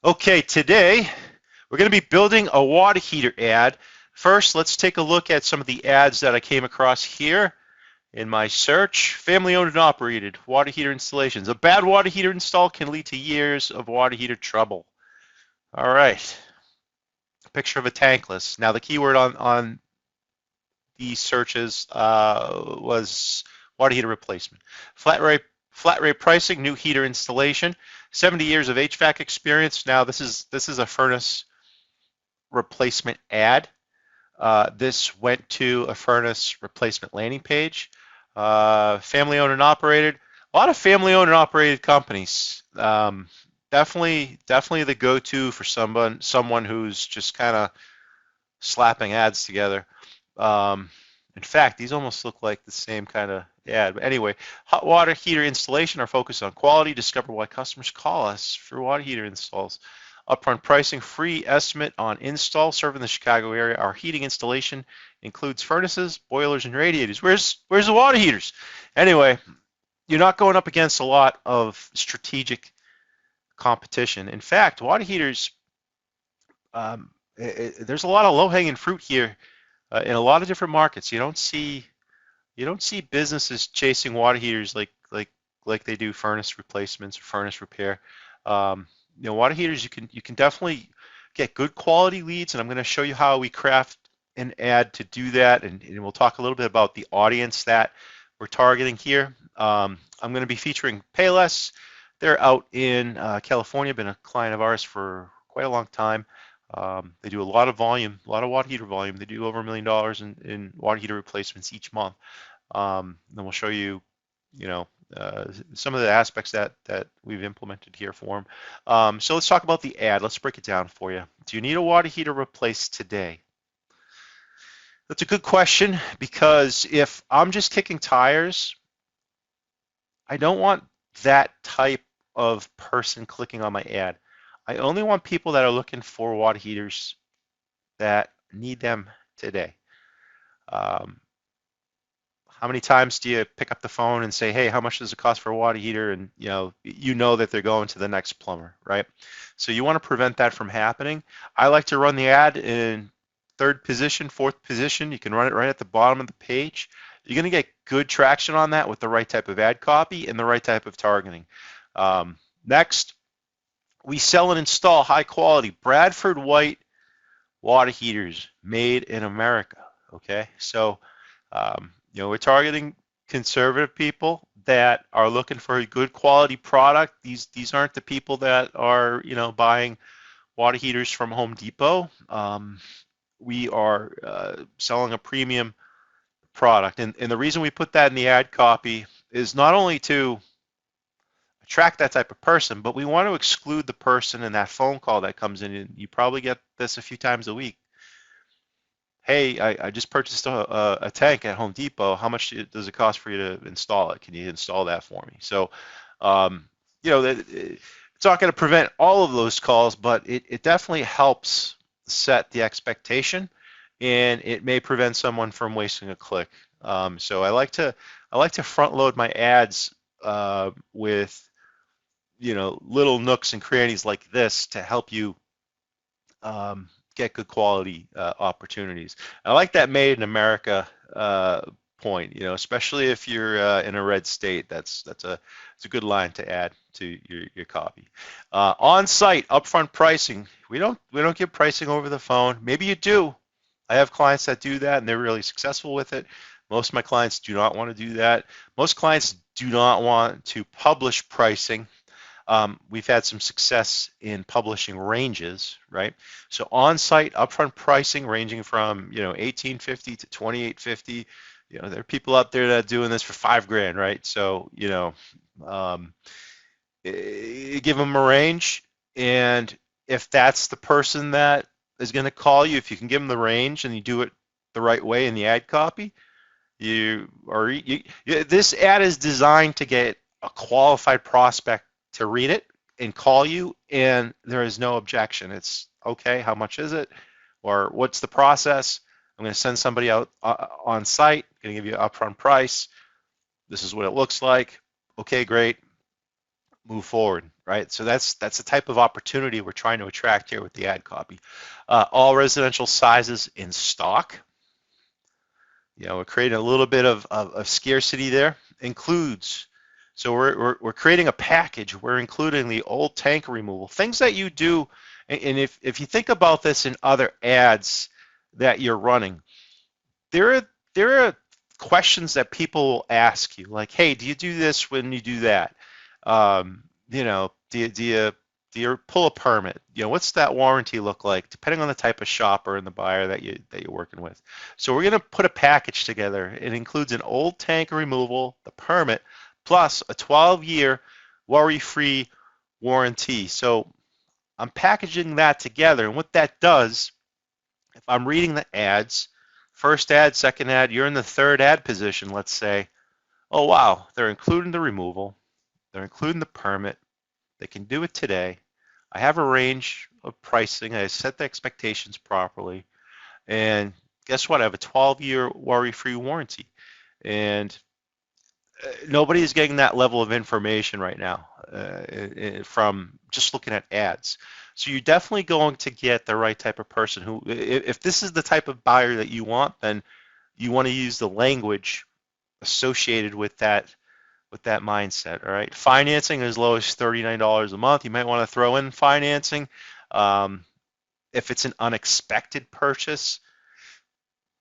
Okay, today we're going to be building a water heater ad. First, let's take a look at some of the ads that I came across here in my search. Family owned and operated water heater installations. A bad water heater install can lead to years of water heater trouble. All right, picture of a tankless. Now the keyword on these searches was water heater replacement. Flat rate pricing, new heater installation, 70 years of HVAC experience. Now this is a furnace replacement ad. This went to a furnace replacement landing page. Family owned and operated. A lot of family owned and operated companies. Definitely the go-to for someone who's just kind of slapping ads together. In fact, these almost look like the same kind of ad. But anyway, hot water heater installation. Our focus on quality. Discover why customers call us for water heater installs. Upfront pricing, free estimate on install. Serving the Chicago area. Our heating installation includes furnaces, boilers, and radiators. Where's the water heaters? Anyway, you're not going up against a lot of strategic competition. In fact, water heaters, there's a lot of low-hanging fruit here in a lot of different markets. You don't see businesses chasing water heaters like they do furnace replacements or furnace repair. Water heaters, you can definitely get good quality leads, and I'm going to show you how we craft an ad to do that, and we'll talk a little bit about the audience that we're targeting here. I'm going to be featuring Payless. They're out in California, been a client of ours for quite a long time. They do a lot of volume, a lot of water heater volume. They do over $1 million in water heater replacements each month. Then we'll show you, some of the aspects that we've implemented here for them. So let's talk about the ad. Let's break it down for you. Do you need a water heater replaced today? That's a good question, because if I'm just kicking tires, I don't want that type of person clicking on my ad. I only want people that are looking for water heaters that need them today. How many times do you pick up the phone and say, hey, how much does it cost for a water heater? And you know that they're going to the next plumber, right? So you want to prevent that from happening. I like to run the ad in third position, fourth position. You can run it right at the bottom of the page. You're going to get good traction on that with the right type of ad copy and the right type of targeting. Next, we sell and install high quality Bradford White water heaters made in America. Okay, so we're targeting conservative people that are looking for a good quality product. These aren't the people that are buying water heaters from Home Depot. We are selling a premium product, and the reason we put that in the ad copy is not only to attract that type of person, but we want to exclude the person in that phone call that comes in. And you probably get this a few times a week. Hey, I just purchased a tank at Home Depot. How much does it cost for you to install it? Can you install that for me? So, it's not going to prevent all of those calls, but it definitely helps set the expectation, and it may prevent someone from wasting a click. So I like to front load my ads with little nooks and crannies like this to help you get good quality opportunities. I like that made in America point, especially if you're in a red state. It's a good line to add to your copy. On-site upfront pricing. We don't give pricing over the phone. Maybe you do. I have clients that do that, and they're really successful with it. Most of my clients do not want to do that. Most clients do not want to publish pricing. We've had some success in publishing ranges, right? So on-site upfront pricing ranging from $1,850 to $2,850. There are people out there that are doing this for $5,000, right? So you give them a range, and if that's the person that is going to call you, if you can give them the range and you do it the right way in the ad copy, this ad is designed to get a qualified prospect to read it and call you, and there is no objection. It's okay, how much is it, or what's the process? I'm going to send somebody out on site, going to give you an upfront price. This is what it looks like. Okay, great. move forward, right? So that's the type of opportunity we're trying to attract here with the ad copy. All residential sizes in stock. We're creating a little bit of scarcity there. Includes. So we're creating a package. We're including the old tank removal, things that you do. And if you think about this in other ads that you're running, there are questions that people will ask you, like, hey, do you do this when you do that? Do you pull a permit? What's that warranty look like? Depending on the type of shopper and the buyer that you're working with. So we're going to put a package together. It includes an old tank removal, the permit, plus a 12-year worry-free warranty. So I'm packaging that together, and what that does, if I'm reading the ads, first ad, second ad, you're in the third ad position, let's say, oh wow, they're including the removal, they're including the permit, they can do it today, I have a range of pricing, I set the expectations properly, and guess what, I have a 12-year worry-free warranty. And nobody is getting that level of information right now from just looking at ads. So you're definitely going to get the right type of person who, if this is the type of buyer that you want, then you want to use the language associated with that mindset. All right, financing as low as $39 a month. You might want to throw in financing. If it's an unexpected purchase,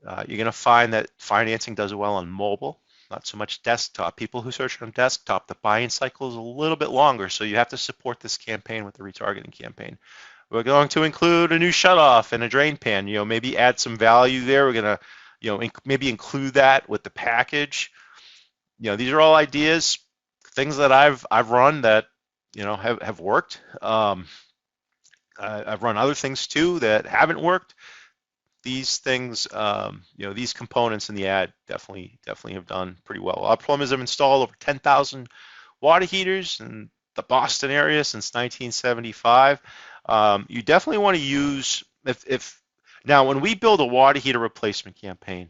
you're going to find that financing does well on mobile. Not so much desktop. People who search on desktop, the buying cycle is a little bit longer, so you have to support this campaign with the retargeting campaign. We're going to include a new shutoff and a drain pan. Maybe add some value there. We're going to, maybe include that with the package. These are all ideas, things that I've run that have worked. I've run other things too that haven't worked. These things, these components in the ad definitely have done pretty well. Our plumbers have installed over 10,000 water heaters in the Boston area since 1975. You definitely want to use, now when we build a water heater replacement campaign,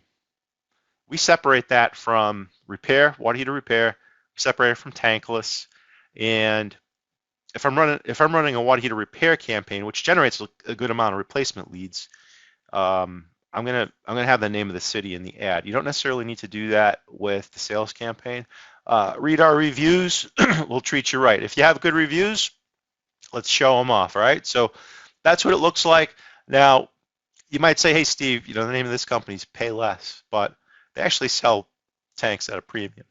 we separate that from repair, water heater repair, separate it from tankless. And if I'm running a water heater repair campaign, which generates a good amount of replacement leads, I'm gonna have the name of the city in the ad. You don't necessarily need to do that with the sales campaign. Read our reviews. We'll treat you right. If you have good reviews, let's show them off. All right. So that's what it looks like. Now, you might say, hey, Steve, the name of this company is Pay Less, but they actually sell tanks at a premium.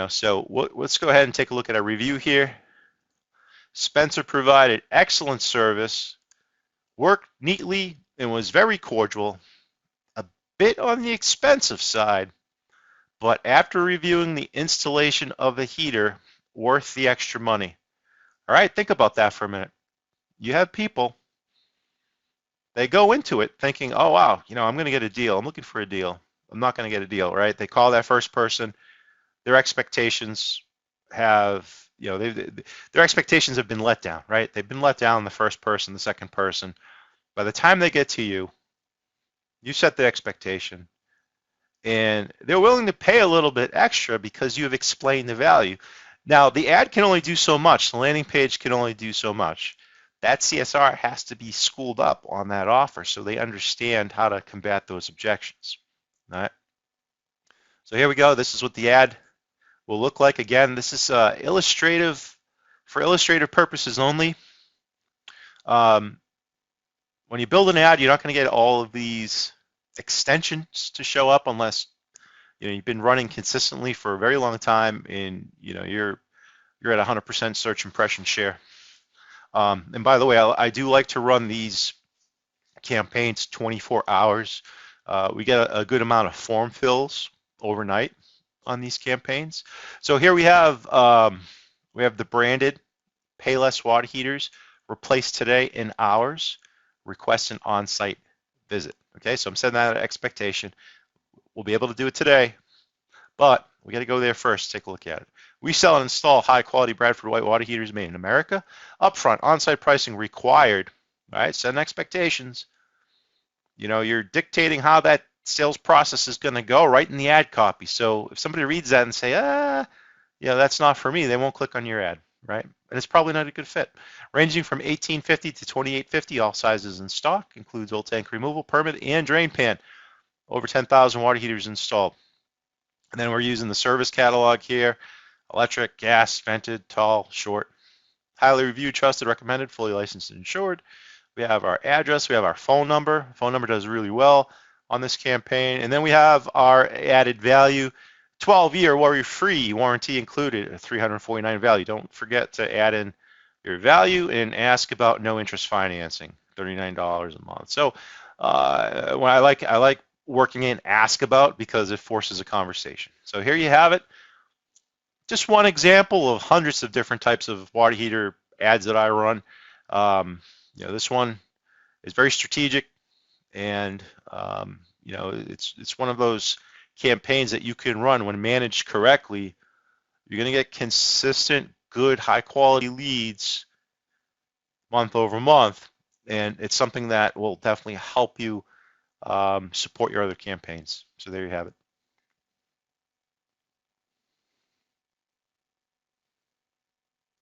So let's go ahead and take a look at our review here. Spencer provided excellent service, worked neatly, and was very cordial. A bit on the expensive side, but after reviewing the installation of the heater, worth the extra money. All right, think about that for a minute. You have people, they go into it thinking, oh wow, I'm going to get a deal. I'm looking for a deal. I'm not going to get a deal, right? They call that first person. Their expectations have, their expectations have been let down, right? They've been let down, the first person, the second person. By the time they get to you, you set the expectation, and they're willing to pay a little bit extra because you have explained the value. Now, the ad can only do so much. The landing page can only do so much. That CSR has to be schooled up on that offer so they understand how to combat those objections. All right. So here we go. This is what the ad will look like. Again, this is illustrative, for illustrative purposes only. When you build an ad, you're not going to get all of these extensions to show up unless you've been running consistently for a very long time and you're at 100% search impression share. And by the way, I do like to run these campaigns 24 hours. We get a good amount of form fills overnight on these campaigns. So here we have the branded Payless water heaters replaced today in hours. Request an on-site visit. Okay, so I'm setting that expectation. We'll be able to do it today, but we got to go there first. Take a look at it. We sell and install high-quality Bradford white water heaters made in America. Upfront on-site pricing required. All right, setting expectations. You're dictating how that sales process is going to go right in the ad copy. So if somebody reads that and say, yeah, that's not for me. They won't click on your ad, right? And it's probably not a good fit. Ranging from 1850 to 2850, all sizes in stock, includes old tank removal, permit, and drain pan. Over 10,000 water heaters installed. And then we're using the service catalog here: electric, gas, vented, tall, short. Highly reviewed, trusted, recommended, fully licensed and insured. We have our address, we have our phone number. Phone number does really well on this campaign. And then we have our added value: 12-year worry-free warranty included, a $349 value. Don't forget to add in your value and ask about no interest financing, $39 a month. So when I like working in ask about, because it forces a conversation. So here you have it. Just one example of hundreds of different types of water heater ads that I run. This one is very strategic, and it's one of those campaigns that you can run when managed correctly. You're going to get consistent, good, high-quality leads month over month, and it's something that will definitely help you support your other campaigns. So there you have it.